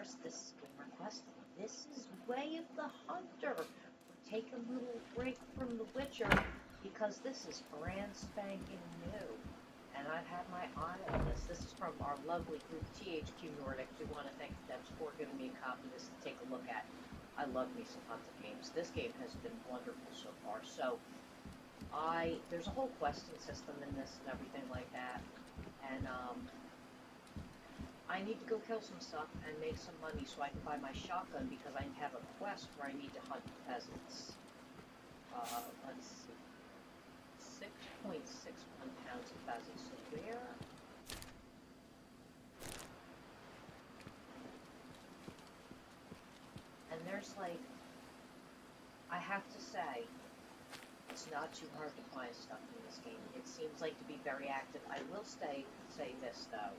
First, this is been requested. This is Way of the Hunter. We're taking a little break from The Witcher because this is brand spanking new. And I've had my eye on this. This is from our lovely group, THQ Nordic. We want to thank them for giving me a copy of this to take a look at. I love me some hunting games. This game has been wonderful so far. So, there's a whole questing system in this and everything like that. And, I need to go kill some stuff and make some money so I can buy my shotgun because I have a quest where I need to hunt pheasants. Let's see. 6.61 pounds of pheasants. So where? And there's like, I have to say, it's not too hard to find stuff in this game. It seems like to be very active. I will say this though.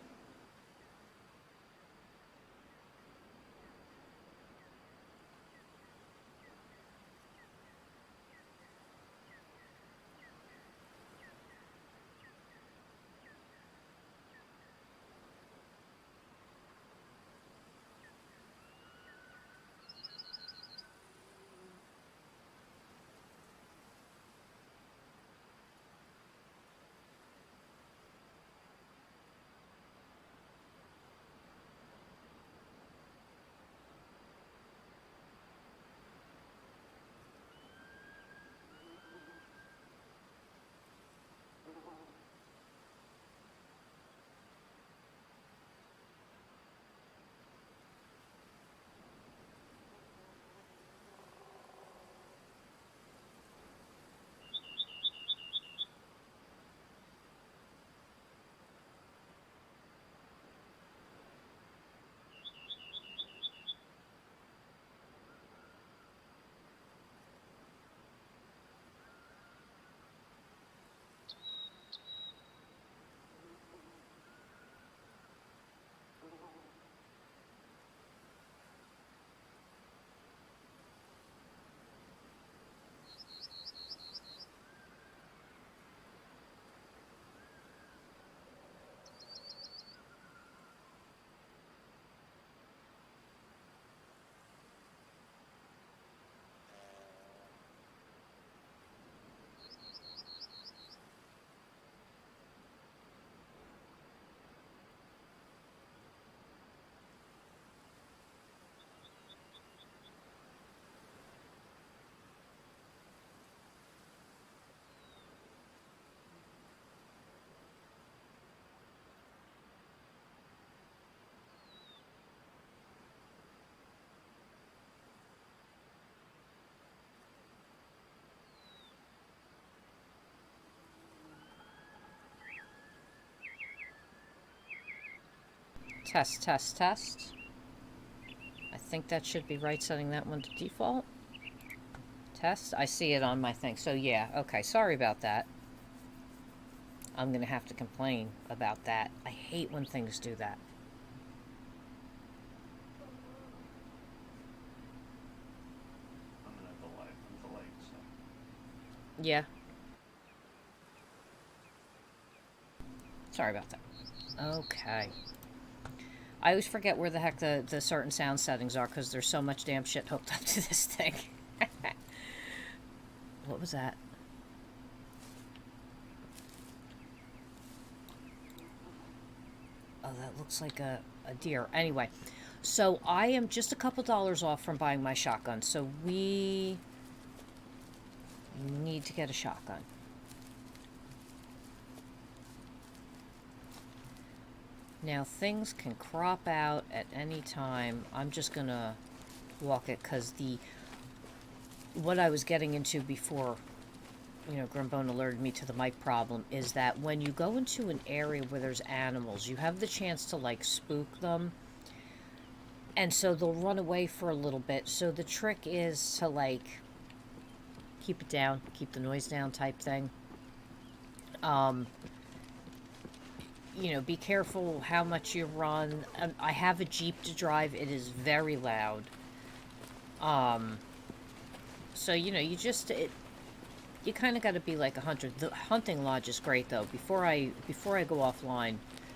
Test, test, test. I think that should be right, setting that one to default. Test. I see it on my thing. So yeah, okay, sorry about that. I'm going to have to complain about that. I hate when things do that. I'm gonna delay, so. Yeah. Sorry about that. Okay. I always forget where the heck the certain sound settings are because there's so much damn shit hooked up to this thing. What was that? Oh, that looks like a deer. Anyway, so I am just a couple dollars off from buying my shotgun. So we need to get a shotgun. Now, things can crop out at any time. I'm just going to walk it because what I was getting into before, Grimbone alerted me to the mic problem, is that when you go into an area where there's animals, you have the chance to, like, spook them. And so they'll run away for a little bit. So the trick is to, like, keep it down, keep the noise down type thing. Be careful how much you run. I have a Jeep to drive. It is very loud. So, you kind of got to be like a hunter. The hunting lodge is great, though. Before I go offline,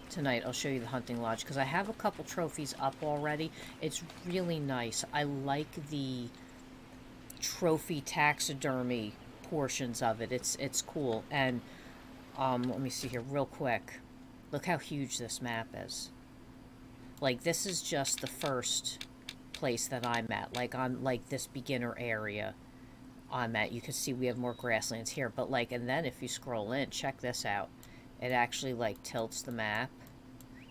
tonight, I'll show you the hunting lodge, because I have a couple trophies up already. It's really nice. I like the trophy taxidermy portions of it. It's cool. And let me see here real quick. Look how huge this map is. Like, this is just the first place that I'm at. Like, I'm like this beginner area I'm at. You can see we have more grasslands here, but like, and then if you scroll in, check this out. It actually like tilts the map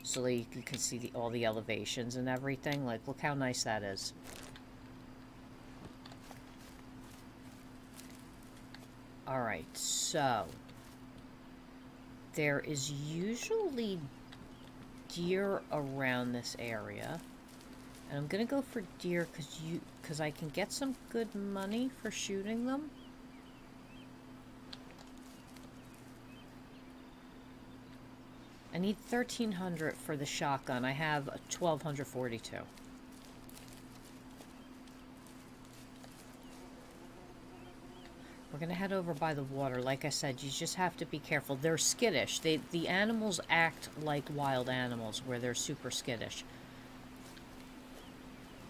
so that you can see all the elevations and everything. Like, look how nice that is. Alright, so there is usually deer around this area. And I'm gonna go for deer because I can get some good money for shooting them. I need 1,300 for the shotgun. I have 1,242. We're gonna head over by the water. Like I said, you just have to be careful. They're skittish. The animals act like wild animals, where they're super skittish.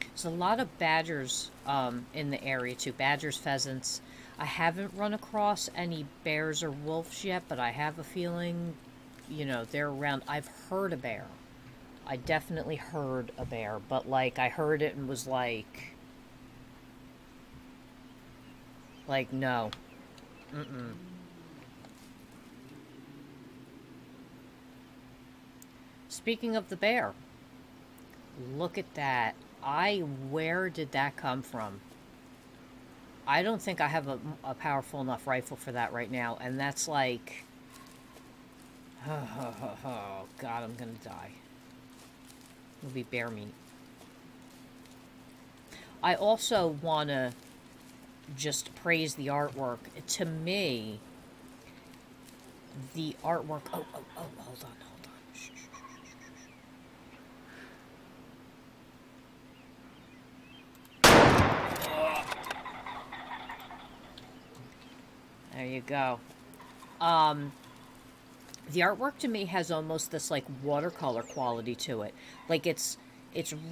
There's a lot of badgers in the area too. Badgers, pheasants. I haven't run across any bears or wolves yet, but I have a feeling, you know, they're around. I've heard a bear. I definitely heard a bear, but like I heard it and was like, no. Mm-mm. Speaking of the bear, look at that. Where did that come from? I don't think I have a powerful enough rifle for that right now, and that's like, oh God, I'm gonna die. It'll be bear meat. I also want to just praise the artwork. To me, the artwork... Oh, hold on. Shh, shh, shh, shh. There you go. The artwork to me has almost this like watercolor quality to it. Like it's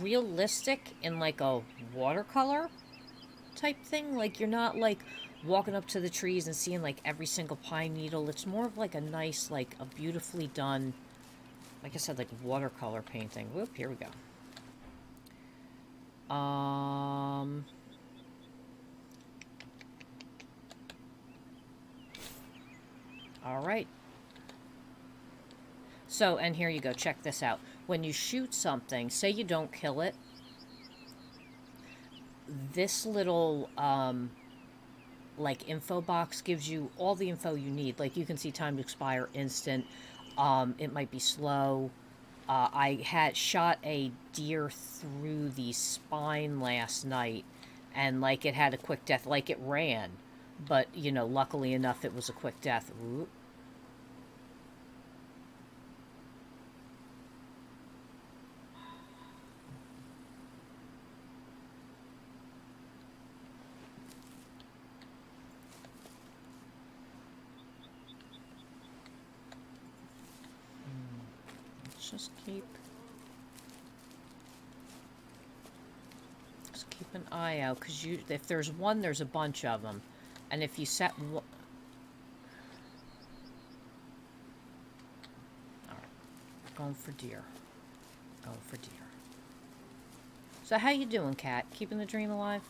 realistic in like a watercolor type thing. Like you're not like walking up to the trees and seeing like every single pine needle. It's more of like a nice, like a beautifully done, like I said, like watercolor painting. Whoop, here we go. All right. So, and here you go. Check this out. When you shoot something, say you don't kill it, this little, like, info box gives you all the info you need. Like, you can see time to expire, instant. It might be slow. I had shot a deer through the spine last night, and, like, it had a quick death. Like, it ran. But, you know, luckily enough, it was a quick death. Ooh. Just keep an eye out, because if there's one, there's a bunch of them, and if you set all right, going for deer. So how you doing, Kat? Keeping the dream alive?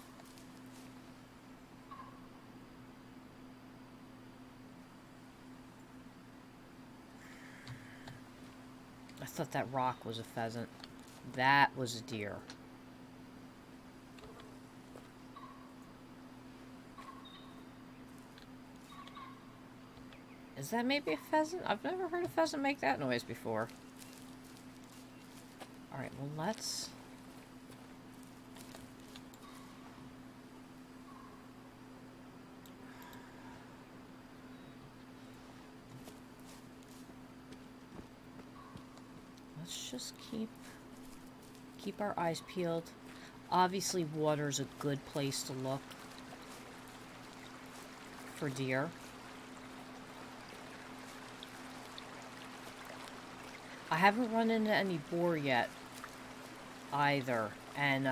I thought that rock was a pheasant. That was a deer. Is that maybe a pheasant? I've never heard a pheasant make that noise before. Alright, well let's just keep our eyes peeled. Obviously, water's a good place to look for deer. I haven't run into any boar yet either. And,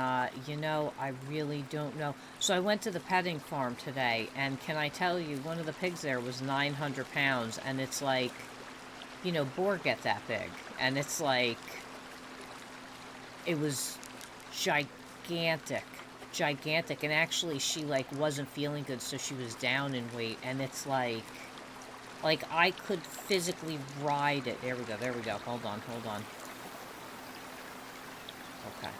you know, I really don't know. So I went to the petting farm today, and can I tell you, one of the pigs there was 900 pounds, and it's like, you know, boar get that big. And it's like, it was gigantic. Gigantic. And actually, she, like, wasn't feeling good, so she was down in weight. And it's like, I could physically ride it. There we go, there we go. Hold on, hold on. Okay.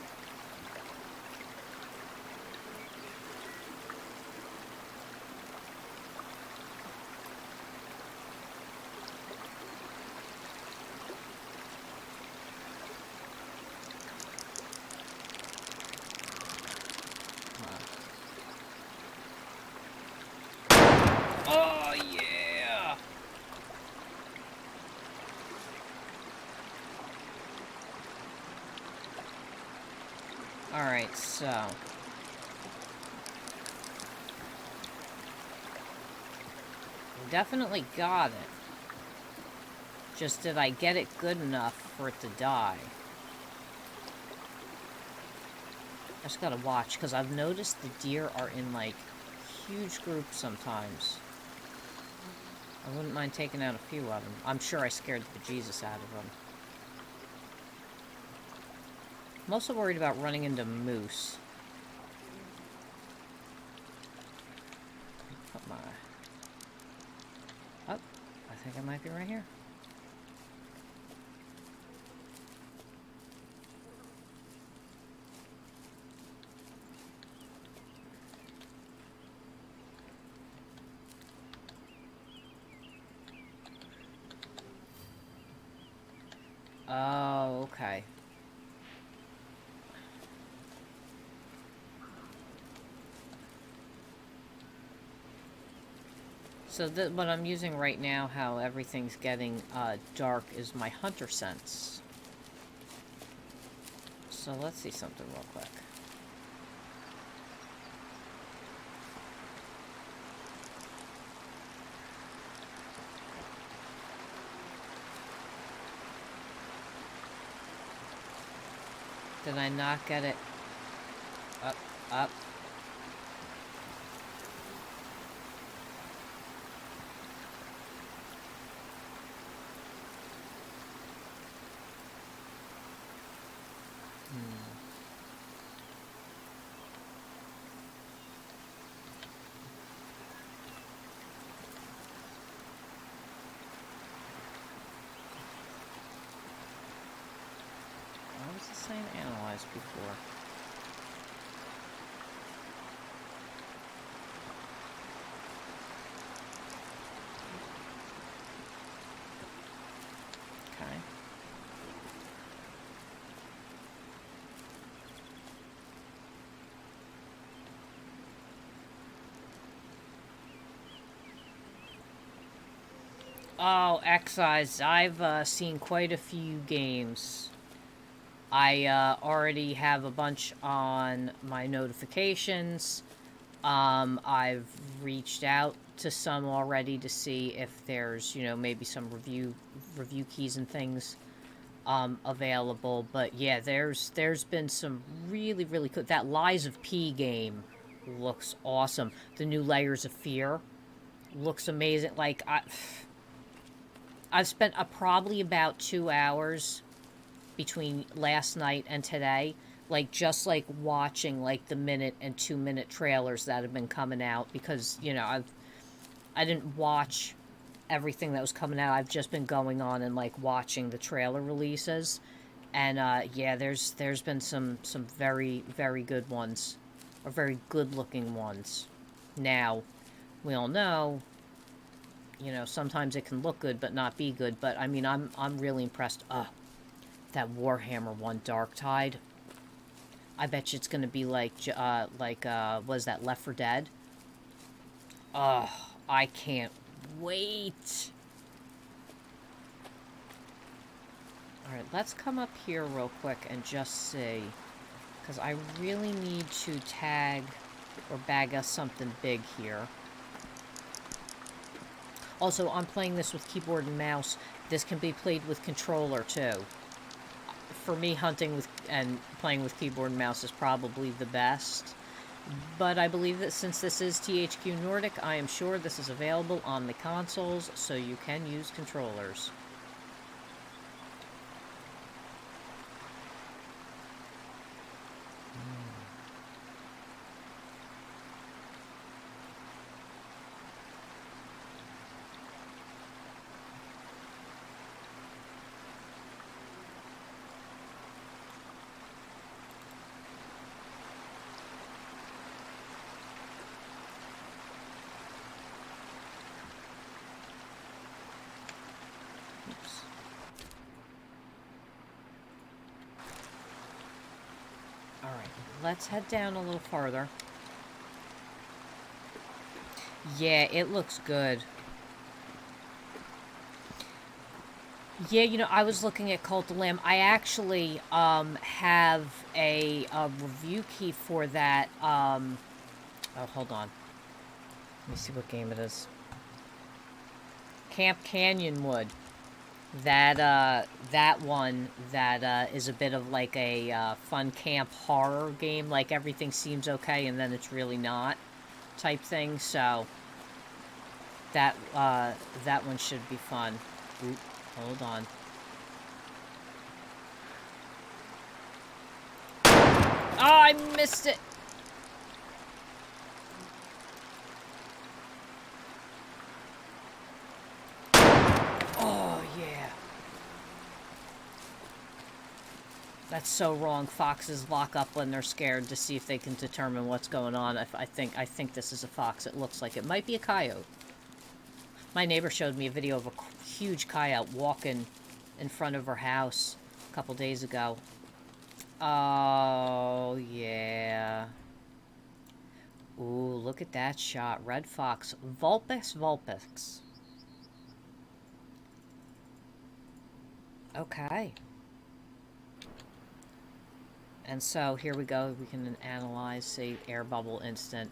Oh, yeah! Alright, so... we definitely got it. Just did I get it good enough for it to die? I just gotta watch, because I've noticed the deer are in, like, huge groups sometimes. I wouldn't mind taking out a few of them. I'm sure I scared the bejesus out of them. I'm also worried about running into moose. Put my... oh, I think I might be right here. Oh, okay. So what I'm using right now, how everything's getting dark, is my hunter sense. So let's see something real quick. Did I not get it? Up, up. What was the saying? Analyze before. Okay. Oh, Excise. I've seen quite a few games. I already have a bunch on my notifications. I've reached out to some already to see if there's, you know, maybe some review keys and things available. But yeah, there's been some really, really good. That Lies of P game looks awesome. The new Layers of Fear looks amazing. Like, I've spent probably about 2 hours between last night and today, like, just, like, watching, like, the minute and 2-minute trailers that have been coming out, because, you know, I didn't watch everything that was coming out. I've just been going on and, like, watching the trailer releases, and, yeah, there's been some very, very good ones, or very good-looking ones. Now, we all know, you know, sometimes it can look good but not be good, but, I mean, I'm really impressed. That Warhammer 1 Dark Tide. I bet you it's gonna be like, was that Left 4 Dead? I can't wait. Alright, let's come up here real quick and just see. Because I really need to tag or bag us something big here. Also, I'm playing this with keyboard and mouse. This can be played with controller, too. For me, hunting with and playing with keyboard and mouse is probably the best. But I believe that since this is THQ Nordic, I am sure this is available on the consoles, so you can use controllers. Oops. Alright, let's head down a little farther. Yeah, it looks good. Yeah, you know, I was looking at Cult of Lamb. I actually have a review key for that. Oh, hold on. Let me see what game it is. Camp Canyonwood. That one that is a bit of like a fun camp horror game. Like everything seems okay and then it's really not type thing. So that one should be fun. Oop. Hold on. Oh, I missed it! Oh, yeah. That's so wrong. Foxes lock up when they're scared to see if they can determine what's going on. I think this is a fox. It looks like it might be a coyote. My neighbor showed me a video of a huge coyote walking in front of her house a couple days ago. Oh, yeah. Ooh, look at that shot. Red fox. Vulpix vulpix. Okay. And so, here we go. We can analyze, say, air bubble instant.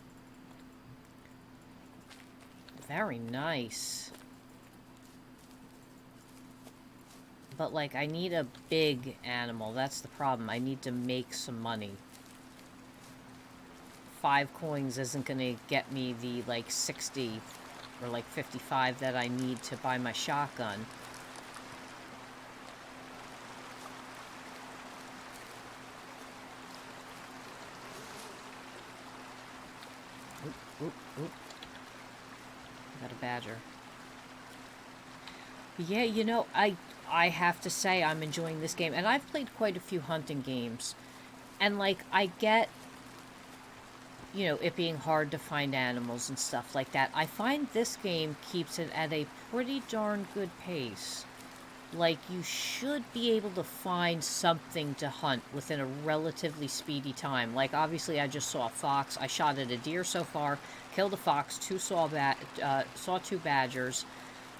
Very nice. But, like, I need a big animal. That's the problem. I need to make some money. 5 coins isn't gonna get me the, like, 60 or, like, 55 that I need to buy my shotgun. Oop, oop, oop. Got a badger. Yeah, you know, I have to say I'm enjoying this game. And I've played quite a few hunting games. And, like, I get, you know, it being hard to find animals and stuff like that. I find this game keeps it at a pretty darn good pace. Like, you should be able to find something to hunt within a relatively speedy time. Like, obviously, I just saw a fox. I shot at a deer so far. Killed a fox. Saw 2 badgers.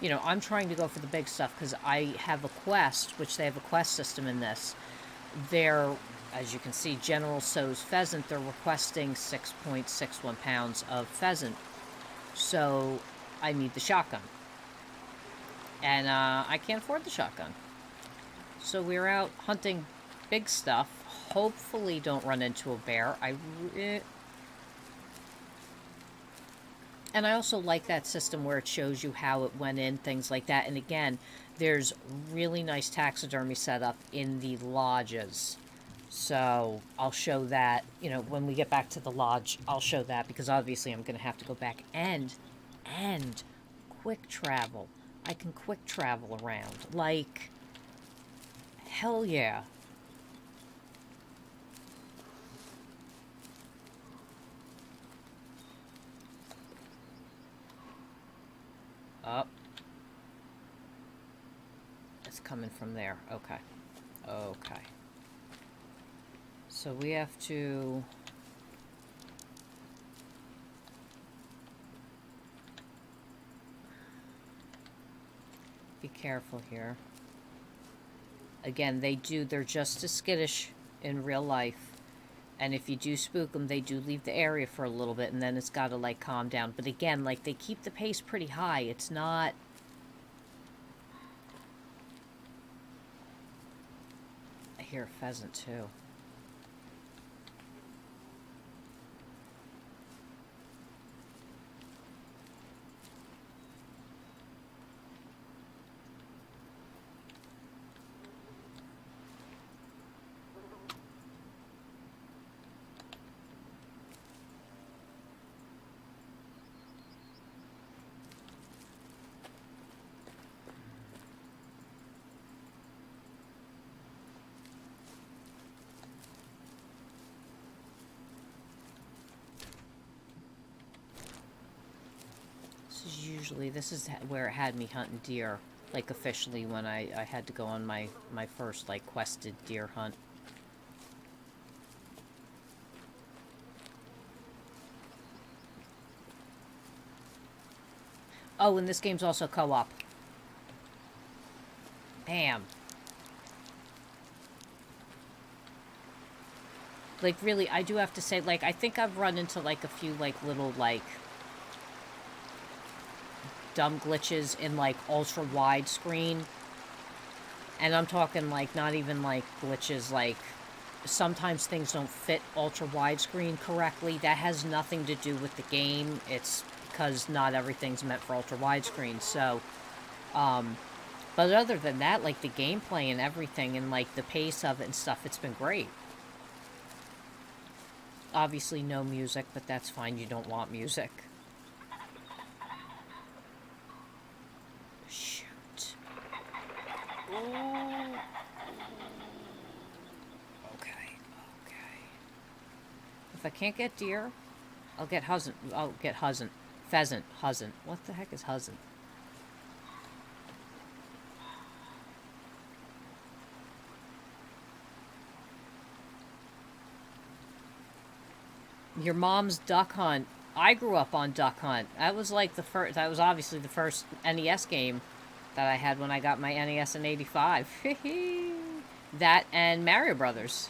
You know, I'm trying to go for the big stuff because I have a quest, which they have a quest system in this. They're, as you can see, General So's pheasant. They're requesting 6.61 pounds of pheasant. So, I need the shotgun. And I can't afford the shotgun. So we're out hunting big stuff. Hopefully don't run into a bear. And I also like that system where it shows you how it went in, things like that. And again, there's really nice taxidermy setup in the lodges. So I'll show that, you know, when we get back to the lodge, I'll show that because obviously I'm going to have to go back and quick travel. I can quick travel around. Like, hell yeah. Up. It's coming from there. Okay. Okay. So we have to... be careful here. Again, they're just as skittish in real life And if you do spook them, they do leave the area for a little bit, and then it's got to, like, calm down. But again, like, they keep the pace pretty high. It's not... I hear a pheasant, too. This is where it had me hunting deer, like, officially, when I had to go on my first, like, quested deer hunt. Oh, and this game's also co-op. Bam. Like, really, I do have to say, like, I think I've run into, like, a few, like, little, like, dumb glitches in, like, ultra widescreen. And I'm talking, like, not even, like, glitches, like, sometimes things don't fit ultra widescreen correctly. That has nothing to do with the game. It's because not everything's meant for ultra widescreen. So, but other than that, like, the gameplay and everything and, like, the pace of it and stuff, it's been great. Obviously no music, but that's fine. You don't want music. Shoot. Ooh. Okay. If I can't get deer, I'll get pheasant. Huzzant. What the heck is huzzant? Your mom's duck hunt. I grew up on Duck Hunt. That was like the first. That was obviously the first NES game that I had when I got my NES in '85. That and Mario Brothers.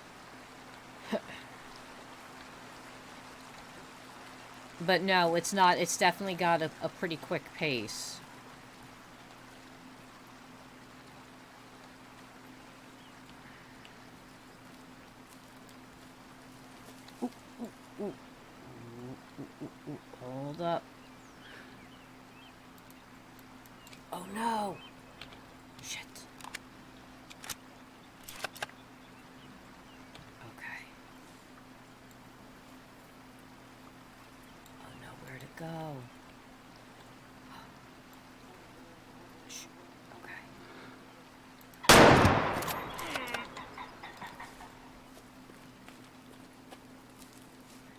But no, it's not. It's definitely got a pretty quick pace. Hold up. Oh no! Shit. Okay. Oh no, where to go? Shh. Okay.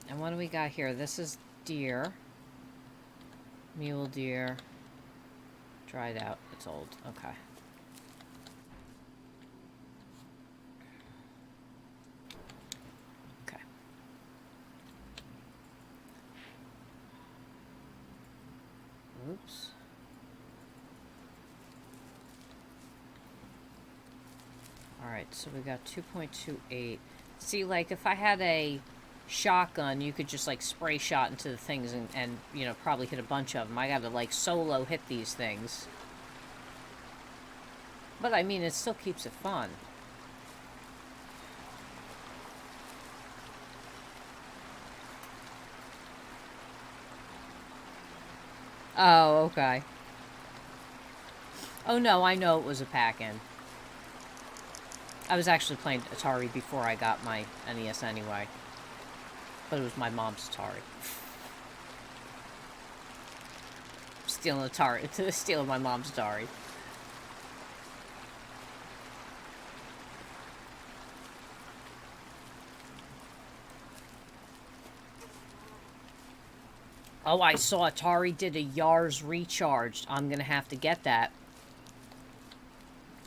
And what do we got here? This is deer. Mule deer. Dried out. It's old. Okay. Okay. Oops. Alright, so we got 2.28. See, like, if I had a shotgun, you could just, like, spray shot into the things and you know, probably hit a bunch of them. I gotta, like, solo hit these things. But, I mean, it still keeps it fun. Oh, okay. Oh, no, I know it was a pack-in. I was actually playing Atari before I got my NES anyway. But it was my mom's Atari. Stealing Atari. Stealing my mom's Atari. Oh, I saw Atari did a Yars Recharged. I'm gonna have to get that.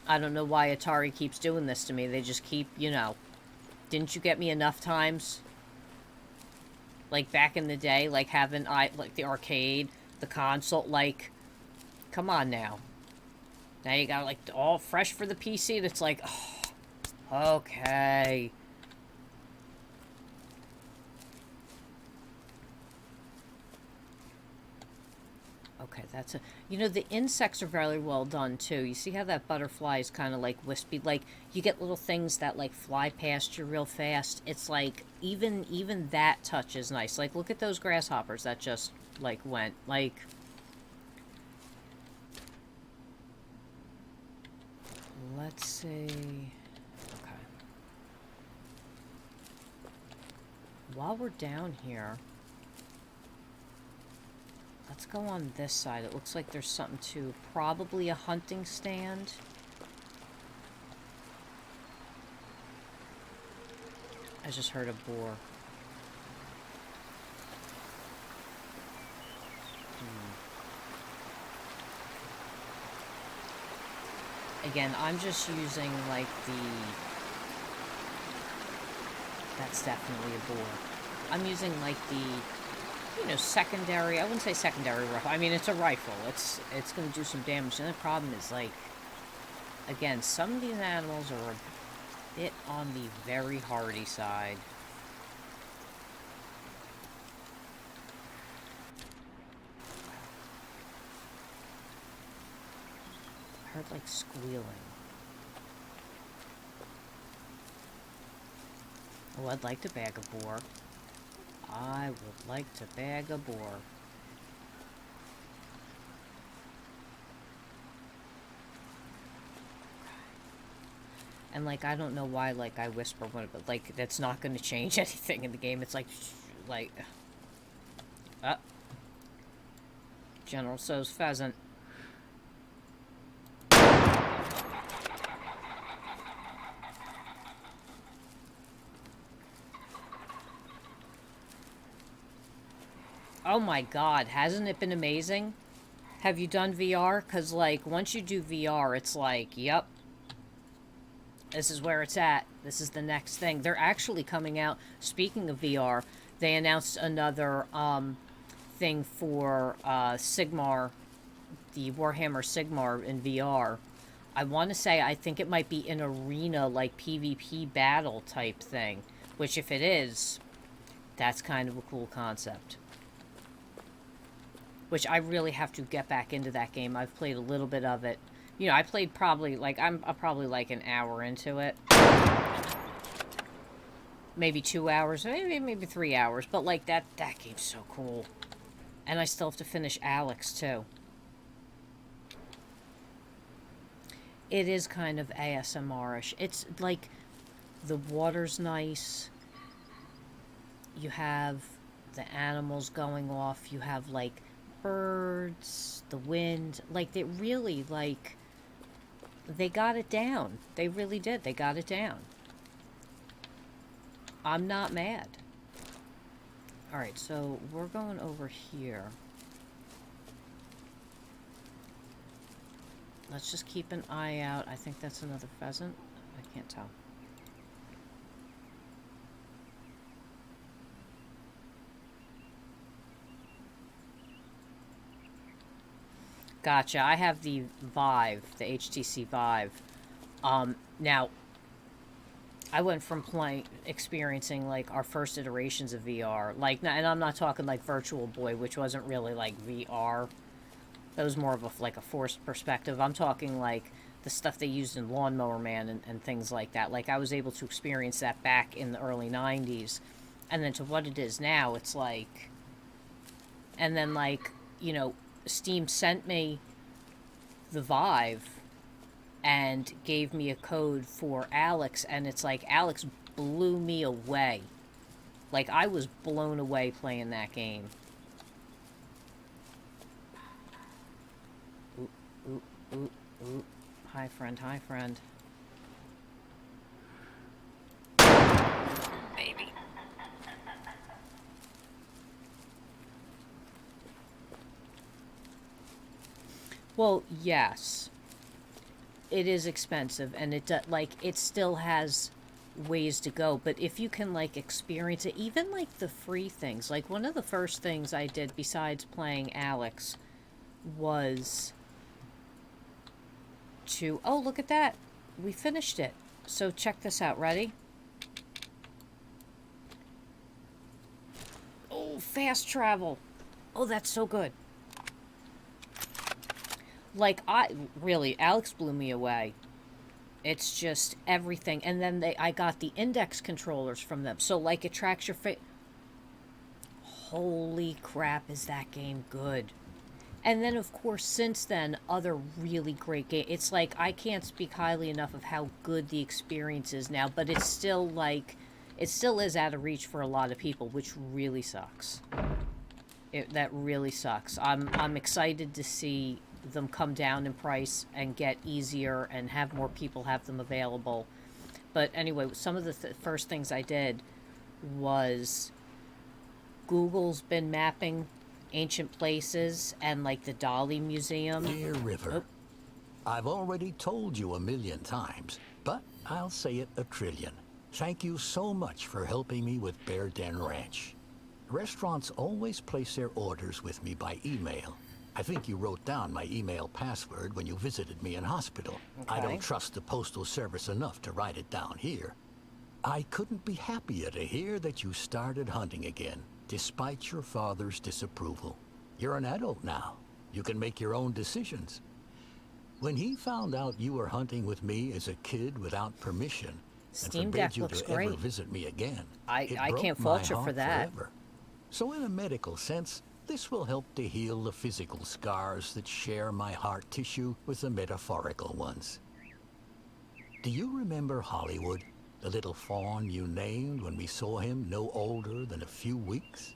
I don't know why Atari keeps doing this to me. They just keep, you know... Didn't you get me enough times? Like, back in the day, like, having, like, the arcade, the console, like... Come on, now. Now you got, like, all fresh for the PC, and it's like, oh... Okay... Okay, that's a. You know, the insects are very well done too. You see how that butterfly is kind of like wispy? Like you get little things that like fly past you real fast. It's like even that touch is nice. Like look at those grasshoppers that just like went like. Let's see. Okay. While we're down here. Let's go on this side. It looks like there's something too. Probably a hunting stand. I just heard a boar. Again, I'm just using like that's definitely a boar. I'm using like secondary. I wouldn't say secondary rifle. I mean, it's a rifle. It's going to do some damage. And the problem is, like, again, some of these animals are a bit on the very hardy side. I heard, like, squealing. Oh, I'd like to bag a boar. I would like to bag a boar. And, like, I don't know why, like, I whisper one, but, like, that's not going to change anything in the game. It's like, General So's pheasant. Oh my god, hasn't it been amazing? Have you done VR? Because, like, once you do VR, it's like, yep. This is where it's at. This is the next thing. They're actually coming out, speaking of VR, they announced another, thing for, Sigmar, the Warhammer Sigmar in VR. I want to say, I think it might be an arena, like, PvP battle type thing. Which, if it is, that's kind of a cool concept. Which I really have to get back into that game. I've played a little bit of it. You know, I played probably, like, I'm probably like an hour into it. Maybe 2 hours, maybe 3 hours. But, like, that game's so cool. And I still have to finish Alex, too. It is kind of ASMR-ish. It's, like, the water's nice. You have the animals going off. You have, like, birds, the wind. Like, they really, like, they got it down. They really did. They got it down. I'm not mad. Alright, so we're going over here. Let's just keep an eye out. I think that's another pheasant. I can't tell. Gotcha. I have the Vive, the HTC Vive. Now, I went from experiencing, like, our first iterations of VR. Like, and I'm not talking, like, Virtual Boy, which wasn't really, like, VR. That was more of a forced perspective. I'm talking, like, the stuff they used in Lawnmower Man and things like that. Like, I was able to experience that back in the early 90s. And then to what it is now, it's like... And then, like, you know... Steam sent me the Vive and gave me a code for Alex, and it's like Alex blew me away. Like, I was blown away playing that game. Ooh, ooh, ooh, ooh. Hi, friend, hi, friend. Baby. Well, yes. It is expensive, and it still has ways to go, but if you can, like, experience it, even, like, the free things, like, one of the first things I did besides playing Alex was to, oh, look at that, we finished it. So check this out, ready? Oh, fast travel. Oh, that's so good. like, Alex blew me away. It's just everything. And then I got the index controllers from them. So, like, it tracks your face. Holy crap, is that game good. And then, of course, since then, other really great games. It's like, I can't speak highly enough of how good the experience is now, but it's still, like, it still is out of reach for a lot of people, which really sucks. That really sucks. I'm excited to see them come down in price and get easier and have more people have them available. But anyway, some of the first things I did was Google's been mapping ancient places and like the Dali Museum. Dear River, I've already told you 1,000,000 times, but I'll say it 1,000,000,000. Thank you so much for helping me with Bear Den Ranch. Restaurants always place their orders with me by email. I think you wrote down my email password when you visited me in hospital. I Okay. don't trust the Postal Service enough to write it down here. I couldn't be happier to hear that you started hunting again, despite your father's disapproval. You're an adult now. You can make your own decisions. When he found out you were hunting with me as a kid without permission, Steam and Deck forbade you looks to ever great. visit me again, I it can't broke fault my you for heart that. forever. So in a medical sense, this will help to heal the physical scars that share my heart tissue with the metaphorical ones. Do you remember Hollywood, the little fawn you named when we saw him no older than a few weeks?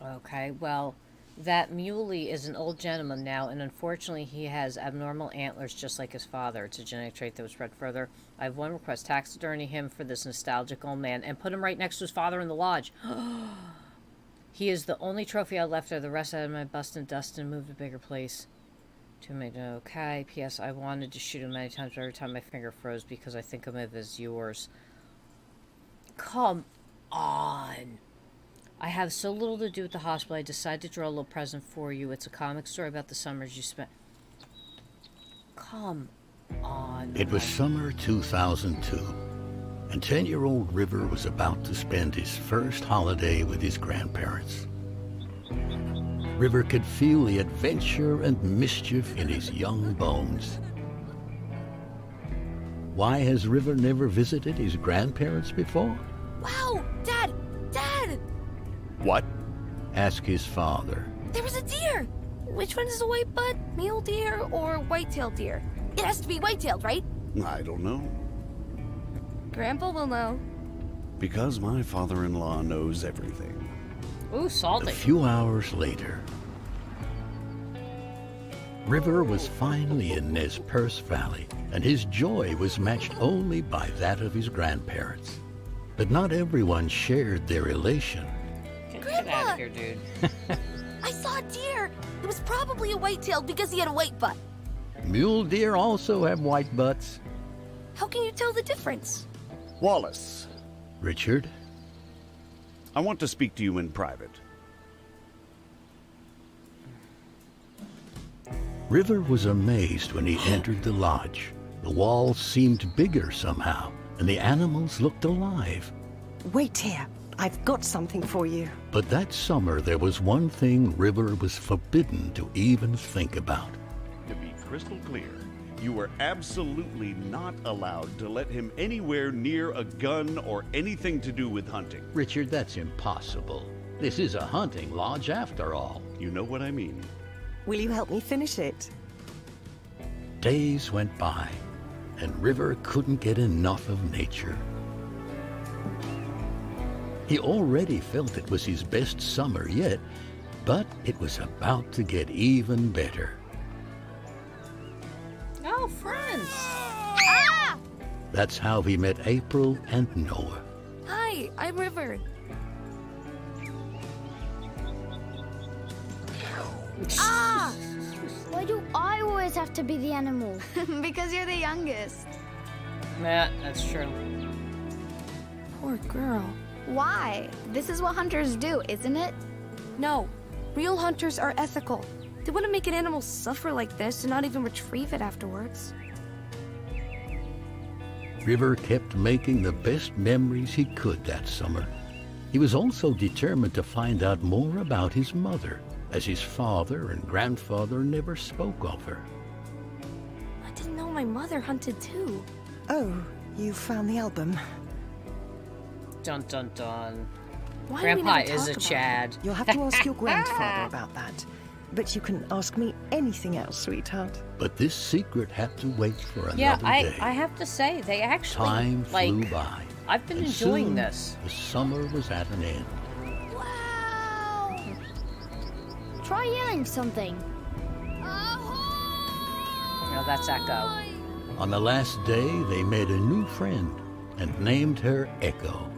Okay, well, that muley is an old gentleman now, and unfortunately he has abnormal antlers just like his father. It's a genetic trait that was spread further. I have one request: taxidermy him for this nostalgic old man, and put him right next to his father in the lodge. He is the only trophy I left there. The rest out of my bust and dust and moved to a bigger place. Okay, P.S. I wanted to shoot him many times, but every time my finger froze because I think of it as yours. Come on. I have so little to do at the hospital, I decided to draw a little present for you. It's a comic story about the summers you spent. Come on. It was summer 2002, and 10-year-old River was about to spend his first holiday with his grandparents. River could feel the adventure and mischief in his young bones. Why has River never visited his grandparents before? Wow! Dad! Dad! What? Asked his father. There was a deer! Which one is a white butt? Mule deer or white-tailed deer? It has to be white-tailed, right? I don't know. Grandpa will know. Because my father-in-law knows everything. Ooh, A salty. few hours later, River was finally in Nez Perce Valley, and his joy was matched only by that of his grandparents. But not everyone shared their elation. Get out of here, dude. I saw a deer! It was probably a white-tailed because he had a white butt. Mule deer also have white butts. How can you tell the difference? Wallace, Richard, I want to speak to you in private. River was amazed when he entered the lodge. The walls seemed bigger somehow, and the animals looked alive. Wait here. I've got something for you. But that summer, there was one thing River was forbidden to even think about. To be crystal clear, you were absolutely not allowed to let him anywhere near a gun or anything to do with hunting. Richard, that's impossible. This is a hunting lodge after all. You know what I mean. Will you help me finish it? Days went by, and River couldn't get enough of nature. He already felt it was his best summer yet, but it was about to get even better. Oh, friends. Ah! That's how he met April and Noah. Hi, I'm River. Ah! Why do I always have to be the animal? Because you're the youngest. Yeah, that's true. Poor girl. Why? This is what hunters do, isn't it? No, real hunters are ethical. They wouldn't make an animal suffer like this and not even retrieve it afterwards. River kept making the best memories he could that summer. He was also determined to find out more about his mother, as his father and grandfather never spoke of her. I didn't know my mother hunted too. Oh, you found the album. Dun dun dun. Why do we Grandpa never is talk a about Chad. You'll have to ask your grandfather about that. But you can ask me anything else, sweetheart. But this secret had to wait for another Yeah, day. I have to say, they actually, Time flew like, by. I've been and enjoying soon, this. The summer was at an end. Wow! Try yelling something. No, that's Echo. On the last day, they made a new friend and named her Echo.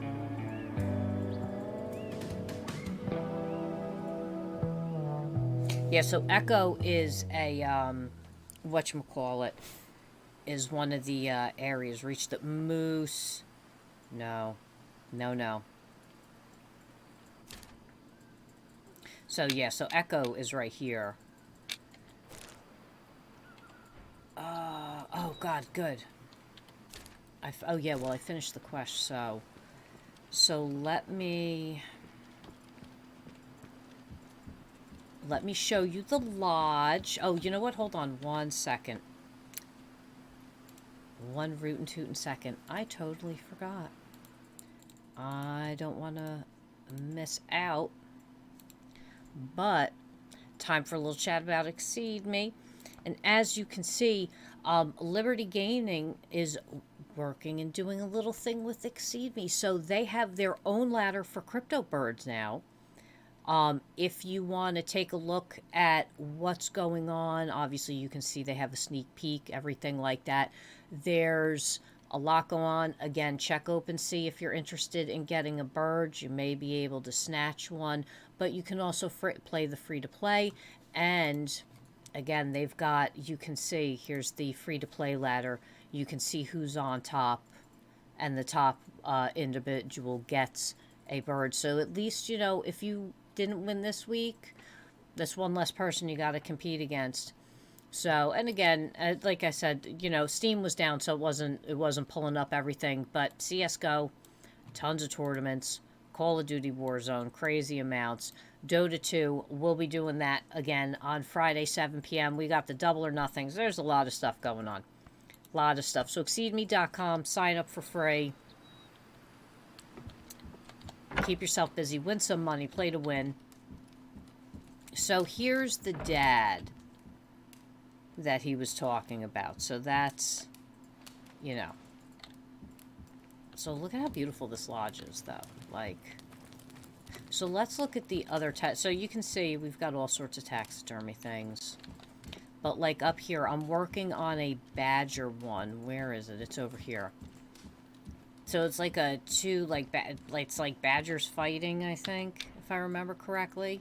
Yeah, so Echo is a, whatchamacallit, is one of the areas. Reach the moose. No. No. So, yeah, so Echo is right here. Oh, God, good. Oh, yeah, well, I finished the quest, so... So, let me show you the lodge. Oh, you know what? Hold on 1 second. One rootin' tootin' second. I totally forgot. I don't want to miss out. But, time for a little chat about Exceed Me. And as you can see, Liberty Gaming is working and doing a little thing with Exceed Me. So they have their own ladder for crypto birds now. If you want to take a look at what's going on, obviously you can see they have a sneak peek, everything like that. There's a lot going on. Again, check OpenSea if you're interested in getting a bird. You may be able to snatch one, but you can also play the free-to-play. And again, they've got, you can see, here's the free-to-play ladder. You can see who's on top, and the top individual gets a bird. So at least, you know, if you didn't win this week, that's one less person you got to compete against. So, and again, like I said, you know, Steam was down, so it wasn't pulling up everything. But CS:GO, tons of tournaments. Call of Duty Warzone, crazy amounts. Dota 2, we'll be doing that again on Friday, 7 p.m. We got the Double or Nothings. There's a lot of stuff going on. A lot of stuff. So, exceedme.com, sign up for free. Keep yourself busy. Win some money. Play to win. So, here's the dad that he was talking about. So, that's, you know. So, look at how beautiful this lodge is, though. Like, so let's look at the other, so you can see we've got all sorts of taxidermy things. But, like, up here, I'm working on a badger one. Where is it? It's over here. So it's like a two, like, it's like badgers fighting, I think, if I remember correctly.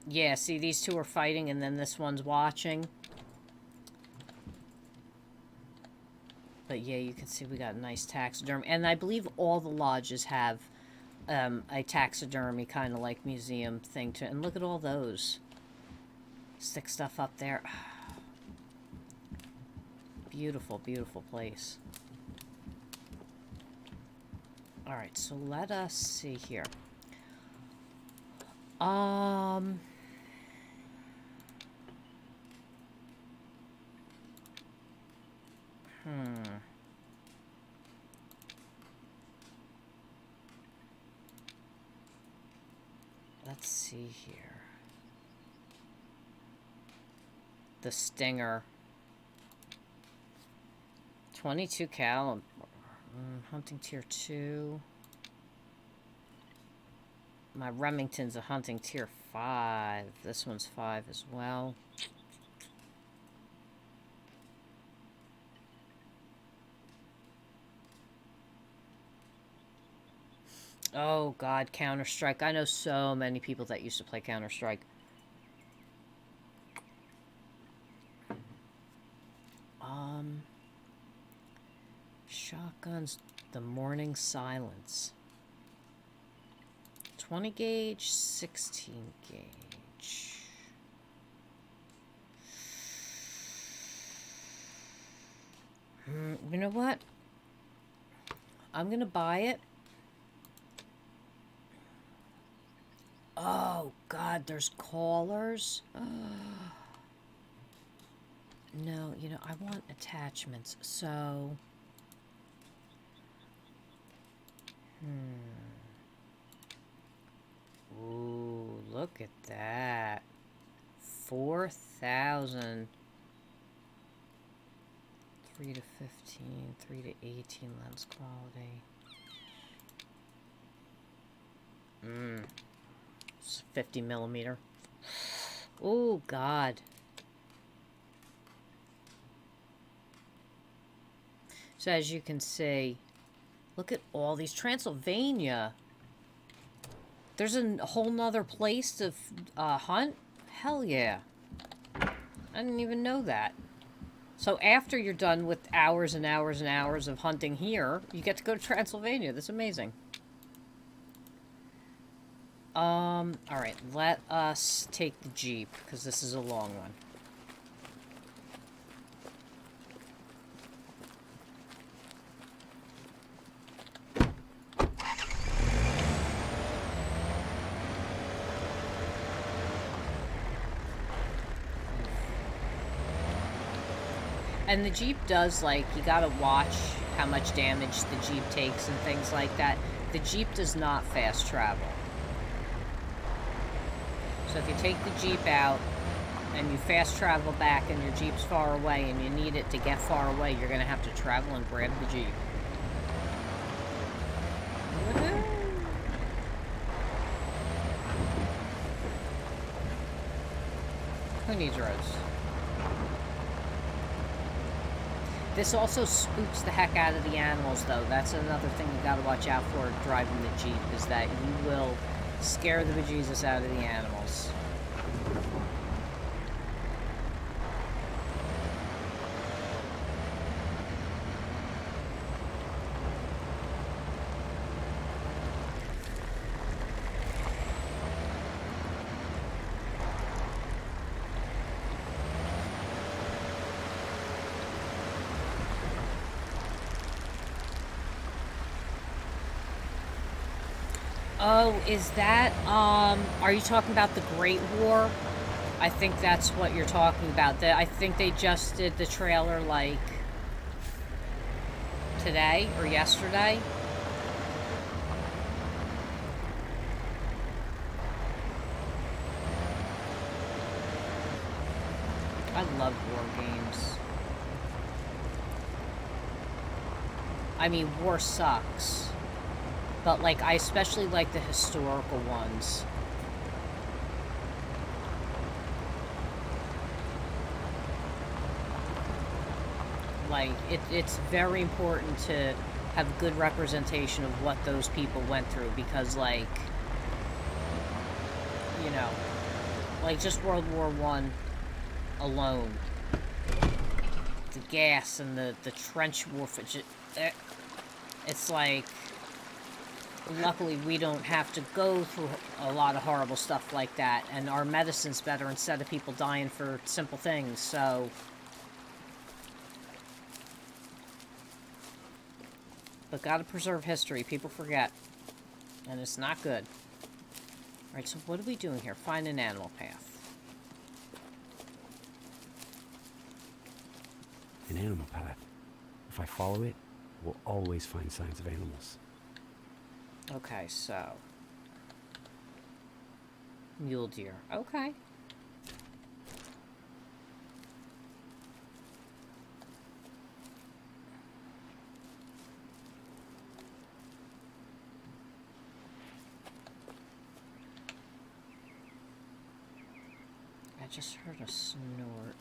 Yeah, see, these two are fighting, and then this one's watching. But yeah, you can see we got a nice taxidermy. And I believe all the lodges have a taxidermy kind of like museum thing to. And look at all those. Stick stuff up there. Beautiful, beautiful place. Alright, so let us see here. Let's see here. The Stinger. 22 caliber. Hunting tier 2. My Remington's a hunting tier 5. This one's 5 as well. Oh, God, Counter-Strike. I know so many people that used to play Counter-Strike. Shotguns, the Morning Silence. 20 gauge, 16 gauge. You know what? I'm gonna buy it. Oh, God, there's callers. No, you know, I want attachments, so... Ooh, look at that. 4,000. 3 to 15, 3 to 18 lens quality. It's 50 millimeter. Oh, God. So as you can see, look at all these. Transylvania. There's a whole nother place to hunt? Hell yeah. I didn't even know that. So after you're done with hours and hours and hours of hunting here, you get to go to Transylvania. That's amazing. Alright, let us take the Jeep, because this is a long one. And the Jeep does, like, you gotta watch how much damage the Jeep takes and things like that. The Jeep does not fast travel. So if you take the Jeep out and you fast travel back and your Jeep's far away and you need it to get far away, you're gonna have to travel and grab the Jeep. Woohoo! Who needs roads? This also spooks the heck out of the animals, though. That's another thing you gotta watch out for driving the Jeep, is that you will scare the bejesus out of the animals. Oh, is that, are you talking about the Great War? I think that's what you're talking about. I think they just did the trailer, like, today or yesterday. I love war games. I mean, war sucks. But, like, I especially like the historical ones. Like, it's very important to have good representation of what those people went through. Because, like, you know, like, just World War I alone. The gas and the trench warfare. It's like... Luckily, we don't have to go through a lot of horrible stuff like that, and our medicine's better instead of people dying for simple things, so... But gotta preserve history. People forget. And it's not good. Alright, so what are we doing here? Find an animal path. An animal path. If I follow it, we'll always find signs of animals. Okay, so... Mule deer. Okay. I just heard a snort.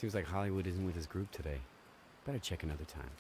Seems like Hollywood isn't with his group today. Better check another time.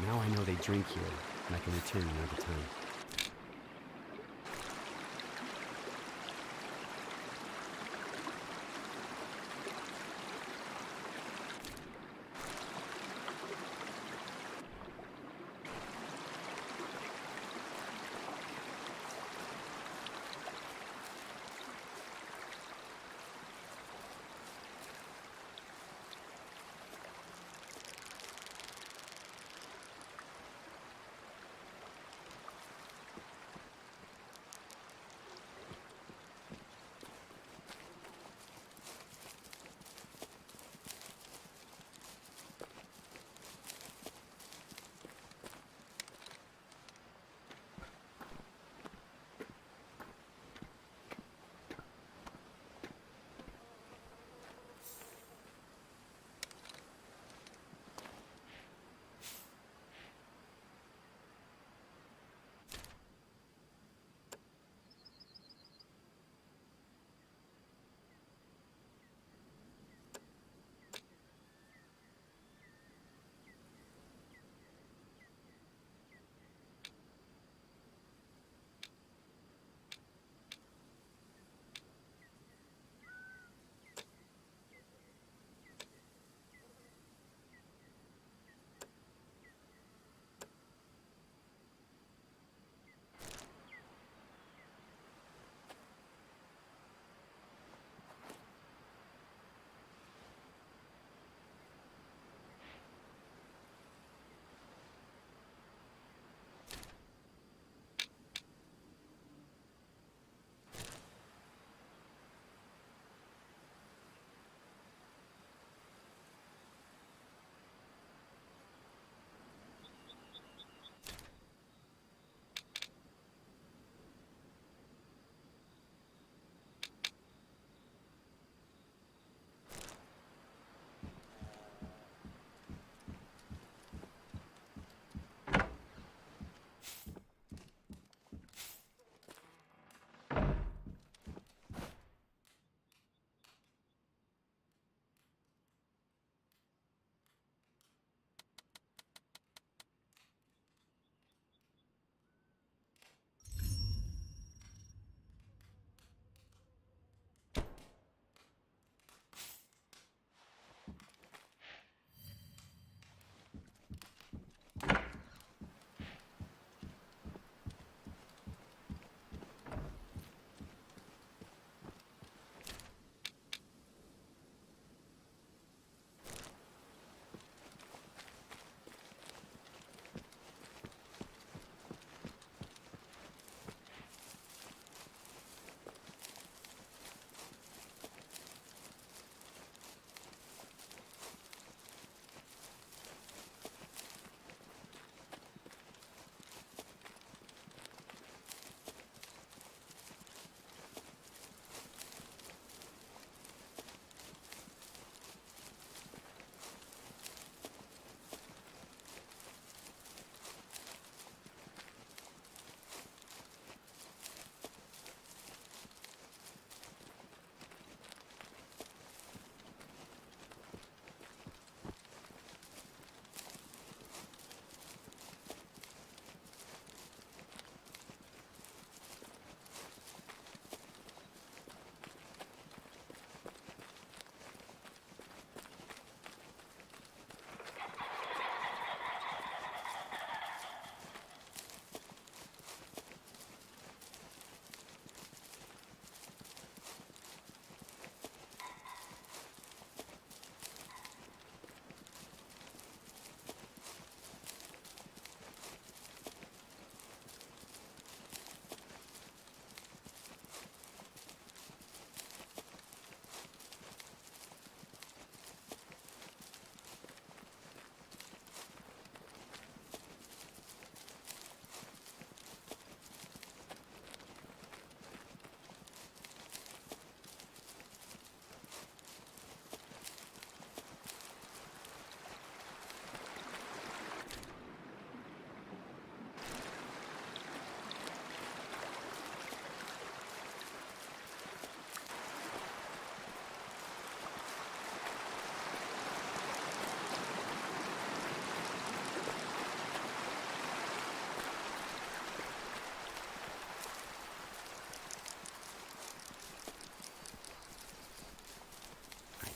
Now I know they drink here, and I can return another time.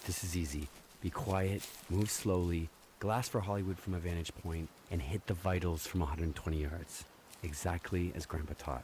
This is easy. Be quiet, move slowly, glass for Hollywood from a vantage point, and hit the vitals from 120 yards. Exactly as Grandpa taught.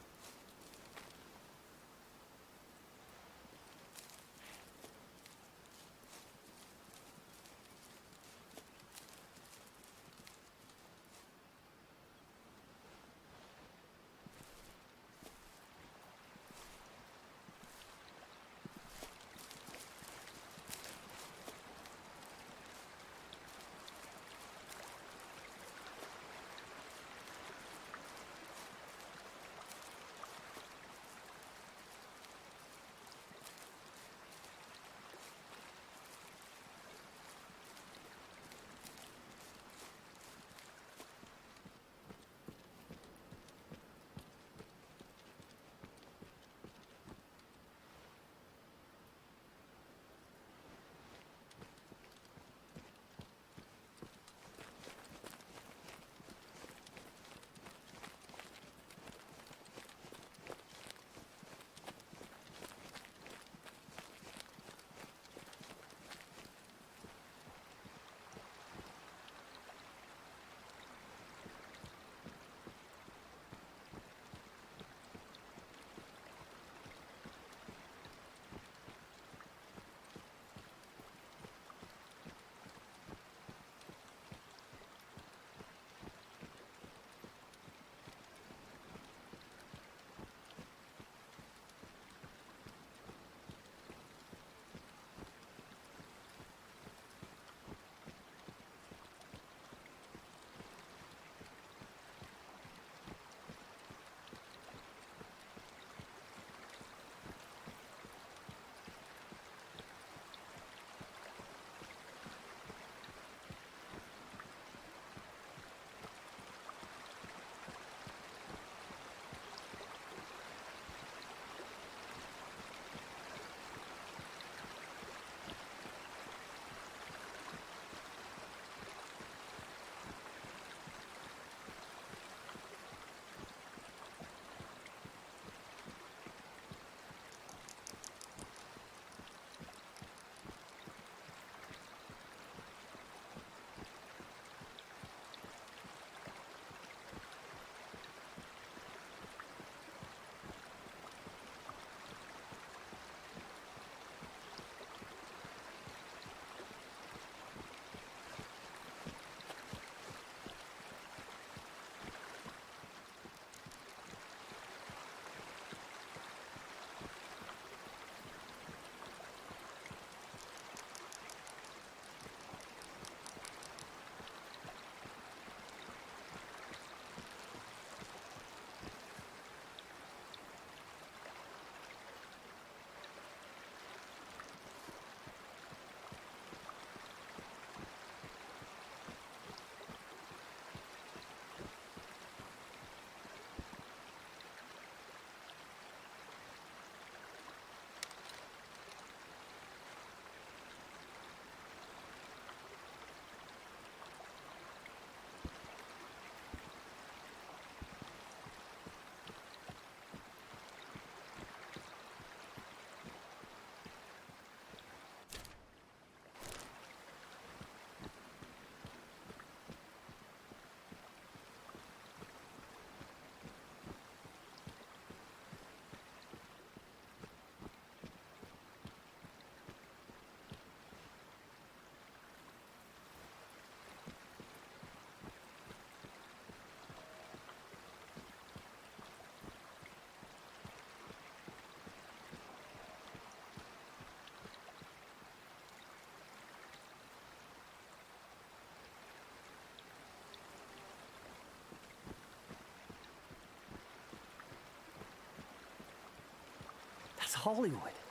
That's Hollywood.